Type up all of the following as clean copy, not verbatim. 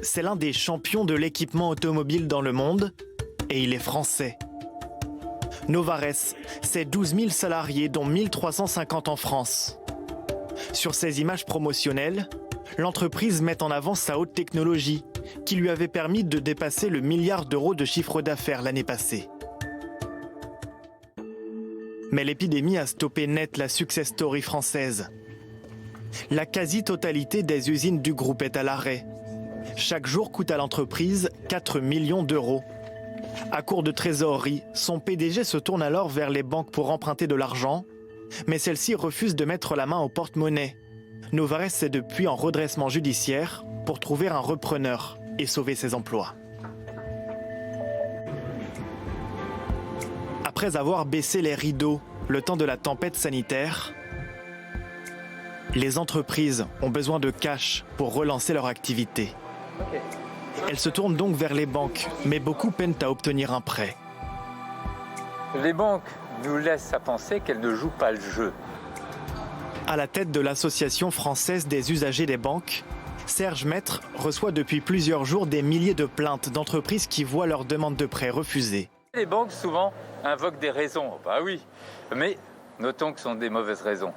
c'est l'un des champions de l'équipement automobile dans le monde et il est français. Novares, c'est 12 000 salariés dont 1350 en France. Sur ses images promotionnelles, l'entreprise met en avant sa haute technologie qui lui avait permis de dépasser le milliard d'euros de chiffre d'affaires l'année passée. Mais l'épidémie a stoppé net la success story française. La quasi-totalité des usines du groupe est à l'arrêt. Chaque jour coûte à l'entreprise 4 millions d'euros. À court de trésorerie, son PDG se tourne alors vers les banques pour emprunter de l'argent, mais celles-ci refusent de mettre la main au porte-monnaie. Novares est depuis en redressement judiciaire pour trouver un repreneur et sauver ses emplois. Après avoir baissé les rideaux le temps de la tempête sanitaire, les entreprises ont besoin de cash pour relancer leur activité. Elles se tournent donc vers les banques, mais beaucoup peinent à obtenir un prêt. Les banques nous laissent à penser qu'elles ne jouent pas le jeu. À la tête de l'Association française des usagers des banques, Serge Maître reçoit depuis plusieurs jours des milliers de plaintes d'entreprises qui voient leur demande de prêt refusée. Les banques souvent invoquent des raisons. Bah oui, mais notons que ce sont des mauvaises raisons.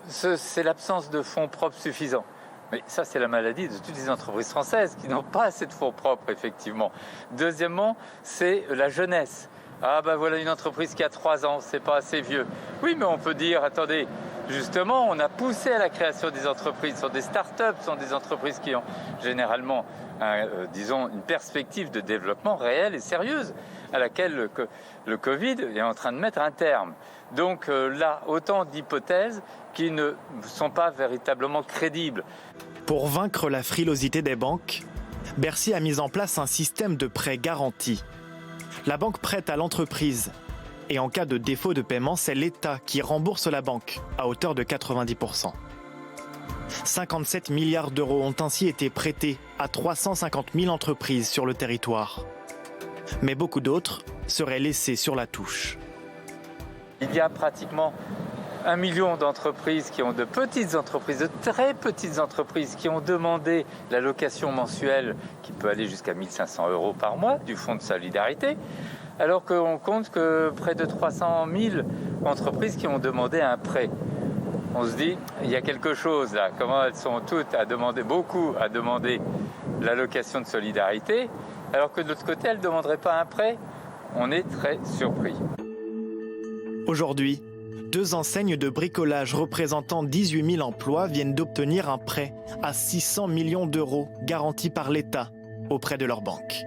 C'est l'absence de fonds propres suffisants. Mais ça, c'est la maladie de toutes les entreprises françaises qui n'ont pas assez de fonds propres, effectivement. Deuxièmement, c'est la jeunesse. Ah ben voilà une entreprise qui a 3 ans, c'est pas assez vieux. Oui, mais on peut dire, attendez, justement, on a poussé à la création des entreprises. Ce sont des start-up, ce sont des entreprises qui ont généralement, disons, une perspective de développement réelle et sérieuse à laquelle le Covid est en train de mettre un terme. Donc là, autant d'hypothèses qui ne sont pas véritablement crédibles. Pour vaincre la frilosité des banques, Bercy a mis en place un système de prêt garanti. La banque prête à l'entreprise et en cas de défaut de paiement, c'est l'État qui rembourse la banque à hauteur de 90%. 57 milliards d'euros ont ainsi été prêtés à 350 000 entreprises sur le territoire. Mais beaucoup d'autres seraient laissés sur la touche. Il y a pratiquement 1 million d'entreprises qui ont de petites entreprises, de très petites entreprises qui ont demandé l'allocation mensuelle qui peut aller jusqu'à 1 500 € par mois du Fonds de solidarité, alors qu'on compte que près de 300 000 entreprises qui ont demandé un prêt. On se dit, il y a quelque chose là, comment elles sont toutes beaucoup à demander l'allocation de solidarité, alors que de l'autre côté, elles ne demanderaient pas un prêt. On est très surpris. Aujourd'hui, 2 enseignes de bricolage représentant 18 000 emplois viennent d'obtenir un prêt à 600 millions d'euros garanti par l'État auprès de leur banque.